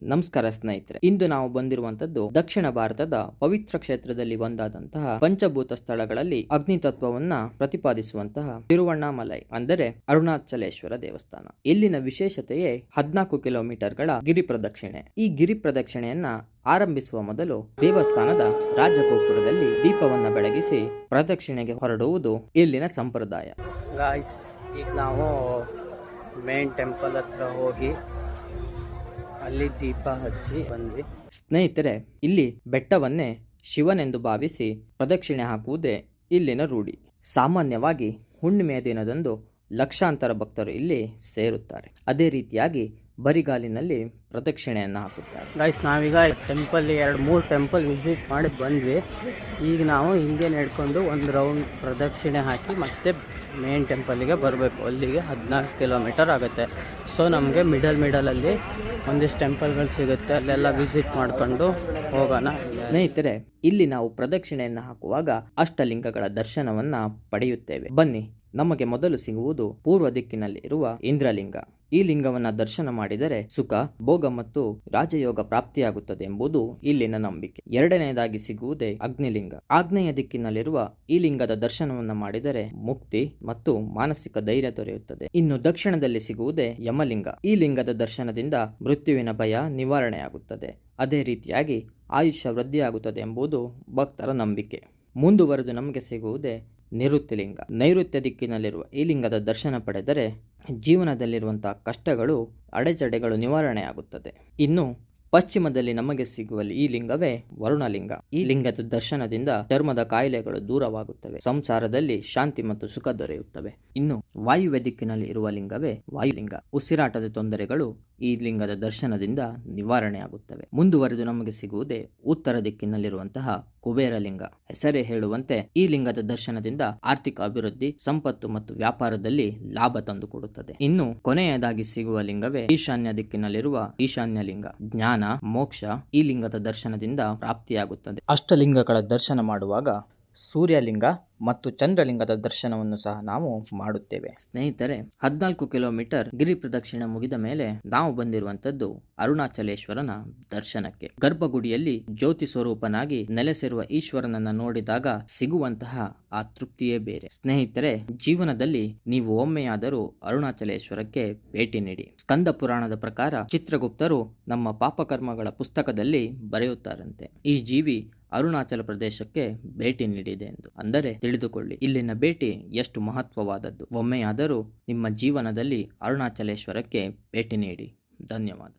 ನಮಸ್ಕಾರ ಸ್ನೇಹಿತರೆ, ಇಂದು ನಾವು ಬಂದಿರುವಂತದ್ದು ದಕ್ಷಿಣ ಭಾರತದ ಪವಿತ್ರ ಕ್ಷೇತ್ರದಲ್ಲಿ ಒಂದಾದಂತಹ ಪಂಚಭೂತ ಸ್ಥಳಗಳಲ್ಲಿ ಅಗ್ನಿ ತತ್ವವನ್ನ ಪ್ರತಿಪಾದಿಸುವಂತಹ ತಿರುವಣ್ಣಾಮಲೈ ಅಂದರೆ ಅರುಣಾಚಲೇಶ್ವರ ದೇವಸ್ಥಾನ. ಇಲ್ಲಿನ ವಿಶೇಷತೆಯೇ 14 ಕಿಲೋಮೀಟರ್ಗಳ ಗಿರಿ ಪ್ರದಕ್ಷಿಣೆ. ಈ ಗಿರಿ ಪ್ರದಕ್ಷಿಣೆಯನ್ನ ಆರಂಭಿಸುವ ಮೊದಲು ದೇವಸ್ಥಾನದ ರಾಜಗೋಪುರದಲ್ಲಿ ದೀಪವನ್ನ ಬೆಳಗಿಸಿ ಪ್ರದಕ್ಷಿಣೆಗೆ ಹೊರಡುವುದು ಇಲ್ಲಿನ ಸಂಪ್ರದಾಯ. ಈಗ ನಾವು ಮೇನ್ ಟೆಂಪಲ್ ಹತ್ರ ಹೋಗಿ ಅಲ್ಲಿ ದೀಪ ಹಚ್ಚಿ ಬಂದ್ವಿ. ಸ್ನೇಹಿತರೆ, ಇಲ್ಲಿ ಬೆಟ್ಟವನ್ನೇ ಶಿವನೆಂದು ಭಾವಿಸಿ ಪ್ರದಕ್ಷಿಣೆ ಹಾಕುವುದೇ ಇಲ್ಲಿನ ರೂಢಿ. ಸಾಮಾನ್ಯವಾಗಿ ಹುಣ್ಣಿಮೆಯ ದಿನದಂದು ಲಕ್ಷಾಂತರ ಭಕ್ತರು ಇಲ್ಲಿ ಸೇರುತ್ತಾರೆ. ಅದೇ ರೀತಿಯಾಗಿ ಬರಿಗಾಲಿನಲ್ಲಿ ಪ್ರದಕ್ಷಿಣೆಯನ್ನು ಹಾಕುತ್ತಾರೆ. ಗೈಸ್, ನಾವೀಗ ಟೆಂಪಲ್ 2-3 ಟೆಂಪಲ್ ವಿಸಿಟ್ ಮಾಡಿ ಬಂದ್ವಿ. ಈಗ ನಾವು ಹಿಂಗೆ ನಡ್ಕೊಂಡು ಒಂದು ರೌಂಡ್ ಪ್ರದಕ್ಷಿಣೆ ಹಾಕಿ ಮತ್ತೆ ಮೇನ್ ಟೆಂಪಲ್ಗೆ ಬರಬೇಕು. ಅಲ್ಲಿಗೆ 14 ಕಿಲೋಮೀಟರ್ ಆಗುತ್ತೆ. ಸೊ ನಮಗೆ ಮಿಡಲಲ್ಲಿ ಒಂದಿಷ್ಟು ಟೆಂಪಲ್ಗಳು ಸಿಗುತ್ತೆ, ಅಲ್ಲೆಲ್ಲ ವಿಸಿಟ್ ಮಾಡಿಕೊಂಡು ಹೋಗೋಣ. ಸ್ನೇಹಿತರೆ, ಇಲ್ಲಿ ನಾವು ಪ್ರದಕ್ಷಿಣೆಯನ್ನು ಹಾಕುವಾಗ ಅಷ್ಟಲಿಂಗಗಳ ದರ್ಶನವನ್ನು ಪಡೆಯುತ್ತೇವೆ. ಬನ್ನಿ, ನಮಗೆ ಮೊದಲು ಸಿಗುವುದು ಪೂರ್ವ ದಿಕ್ಕಿನಲ್ಲಿ ಇರುವ ಇಂದ್ರಲಿಂಗ. ಈ ಲಿಂಗವನ್ನ ದರ್ಶನ ಮಾಡಿದರೆ ಸುಖ, ಭೋಗ ಮತ್ತು ರಾಜಯೋಗ ಪ್ರಾಪ್ತಿಯಾಗುತ್ತದೆ ಎಂಬುದು ಇಲ್ಲಿನ ನಂಬಿಕೆ. ಎರಡನೆಯದಾಗಿ ಸಿಗುವುದೇ ಅಗ್ನಿಲಿಂಗ. ಆಗ್ನೇಯ ದಿಕ್ಕಿನಲ್ಲಿರುವ ಈ ಲಿಂಗದ ದರ್ಶನವನ್ನ ಮಾಡಿದರೆ ಮುಕ್ತಿ ಮತ್ತು ಮಾನಸಿಕ ಧೈರ್ಯ ದೊರೆಯುತ್ತದೆ. ಇನ್ನು ದಕ್ಷಿಣದಲ್ಲಿ ಸಿಗುವುದೇ ಯಮಲಿಂಗ. ಈ ಲಿಂಗದ ದರ್ಶನದಿಂದ ಮೃತ್ಯುವಿನ ಭಯ ನಿವಾರಣೆಯಾಗುತ್ತದೆ. ಅದೇ ರೀತಿಯಾಗಿ ಆಯುಷ್ಯ ವೃದ್ಧಿಯಾಗುತ್ತದೆ ಎಂಬುದು ಭಕ್ತರ ನಂಬಿಕೆ. ಮುಂದುವರೆದು ನಮಗೆ ಸಿಗುವುದೇ ನಿವೃತ್ತಿಲಿಂಗ. ನೈಋತ್ಯ ದಿಕ್ಕಿನಲ್ಲಿರುವ ಈ ಲಿಂಗದ ದರ್ಶನ ಪಡೆದರೆ ಜೀವನದಲ್ಲಿರುವಂತಹ ಕಷ್ಟಗಳು, ಅಡೆತಡೆಗಳು ನಿವಾರಣೆಯಾಗುತ್ತದೆ. ಇನ್ನು ಪಶ್ಚಿಮದಲ್ಲಿ ನಮಗೆ ಸಿಗುವಲ್ಲಿ ಈ ಲಿಂಗವೇ ವರುಣಲಿಂಗ. ಈ ಲಿಂಗದ ದರ್ಶನದಿಂದ ಚರ್ಮದ ಕಾಯಿಲೆಗಳು ದೂರವಾಗುತ್ತವೆ, ಸಂಸಾರದಲ್ಲಿ ಶಾಂತಿ ಮತ್ತು ಸುಖ ದೊರೆಯುತ್ತವೆ. ಇನ್ನು ವಾಯುವ್ಯ ದಿಕ್ಕಿನಲ್ಲಿ ಇರುವ ಲಿಂಗವೇ ವಾಯುಲಿಂಗ. ಉಸಿರಾಟದ ತೊಂದರೆಗಳು ಈ ಲಿಂಗದ ದರ್ಶನದಿಂದ ನಿವಾರಣೆಯಾಗುತ್ತವೆ. ಮುಂದುವರೆದು ನಮಗೆ ಸಿಗುವುದೇ ಉತ್ತರ ದಿಕ್ಕಿನಲ್ಲಿರುವಂತಹ ಕುಬೇರಲಿಂಗ. ಹೆಸರೇ ಹೇಳುವಂತೆ ಈ ಲಿಂಗದ ದರ್ಶನದಿಂದ ಆರ್ಥಿಕ ಅಭಿವೃದ್ಧಿ, ಸಂಪತ್ತು ಮತ್ತು ವ್ಯಾಪಾರದಲ್ಲಿ ಲಾಭ ತಂದುಕೊಡುತ್ತದೆ. ಇನ್ನು ಕೊನೆಯದಾಗಿ ಸಿಗುವ ಲಿಂಗವೇ ಈಶಾನ್ಯ ದಿಕ್ಕಿನಲ್ಲಿರುವ ಈಶಾನ್ಯ ಲಿಂಗ. ಜ್ಞಾನ, ಮೋಕ್ಷ ಈ ಲಿಂಗದ ದರ್ಶನದಿಂದ ಪ್ರಾಪ್ತಿಯಾಗುತ್ತದೆ. ಅಷ್ಟಲಿಂಗಗಳ ದರ್ಶನ ಮಾಡುವಾಗ ಸೂರ್ಯಲಿಂಗ ಮತ್ತು ಚಂದ್ರಲಿಂಗದ ದರ್ಶನವನ್ನು ಸಹ ನಾವು ಮಾಡುತ್ತೇವೆ. ಸ್ನೇಹಿತರೆ, 14 ಕಿಲೋಮೀಟರ್ ಗಿರಿ ಪ್ರದಕ್ಷಿಣೆ ಮುಗಿದ ಮೇಲೆ ನಾವು ಬಂದಿರುವಂತದ್ದು ಅರುಣಾಚಲೇಶ್ವರನ ದರ್ಶನಕ್ಕೆ. ಗರ್ಭಗುಡಿಯಲ್ಲಿ ಜ್ಯೋತಿ ಸ್ವರೂಪನಾಗಿ ನೆಲೆಸಿರುವ ಈಶ್ವರನನ್ನ ನೋಡಿದಾಗ ಸಿಗುವಂತಹ ಆ ತೃಪ್ತಿಯೇ ಬೇರೆ. ಸ್ನೇಹಿತರೆ, ಜೀವನದಲ್ಲಿ ನೀವು ಒಮ್ಮೆಯಾದರೂ ಅರುಣಾಚಲೇಶ್ವರಕ್ಕೆ ಭೇಟಿ ನೀಡಿ. ಸ್ಕಂದ ಪುರಾಣದ ಪ್ರಕಾರ ಚಿತ್ರಗುಪ್ತರು ನಮ್ಮ ಪಾಪಕರ್ಮಗಳ ಪುಸ್ತಕದಲ್ಲಿ ಬರೆಯುತ್ತಾರಂತೆ, ಈ ಜೀವಿ ಅರುಣಾಚಲ ಪ್ರದೇಶಕ್ಕೆ ಭೇಟಿ ನೀಡಿದೆ ಎಂದು. ಅಂದರೆ ತಿಳಿದುಕೊಳ್ಳಿ, ಇಲ್ಲಿನ ಭೇಟಿ ಎಷ್ಟು ಮಹತ್ವವಾದದ್ದು. ಒಮ್ಮೆಯಾದರೂ ನಿಮ್ಮ ಜೀವನದಲ್ಲಿ ಅರುಣಾಚಲೇಶ್ವರಕ್ಕೆ ಭೇಟಿ ನೀಡಿ. ಧನ್ಯವಾದ.